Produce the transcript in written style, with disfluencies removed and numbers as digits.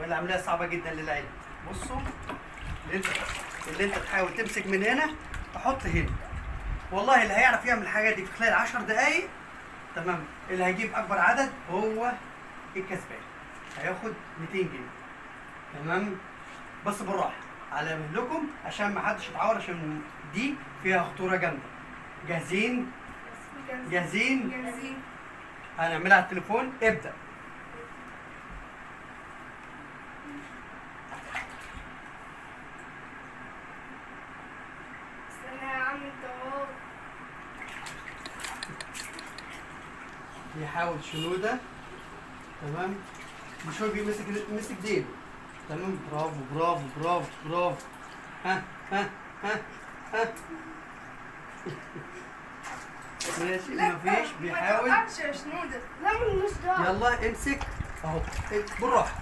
ولا عاملاها صعبه جدا للعين. بصوا، اللي انت تحاول تمسك من هنا تحط هنا. والله اللي هيعرف يعمل الحاجه دي في خلال 10 دقايق تمام، اللي هيجيب اكبر عدد هو الكسبان، هياخد 200 جنيه. تمام، بس بالراحه على مهلكم عشان ما حدش يتعور، عشان دي فيها خطوره جامده. جاهزين؟ جاهزين؟ جاهزين. هنعملها على التليفون. ابدأ. استنى يا عم انت اهو. يحاول شنودة. تمام، مش هو مسك ديله. تمام، برافو برافو برافو برافو. ها ها ها ها. ماشي، مفيش، ما بيحاول. توقعتش يا شنودة. لا ملوش دعوة. يلا امسك اهو، بالراحة.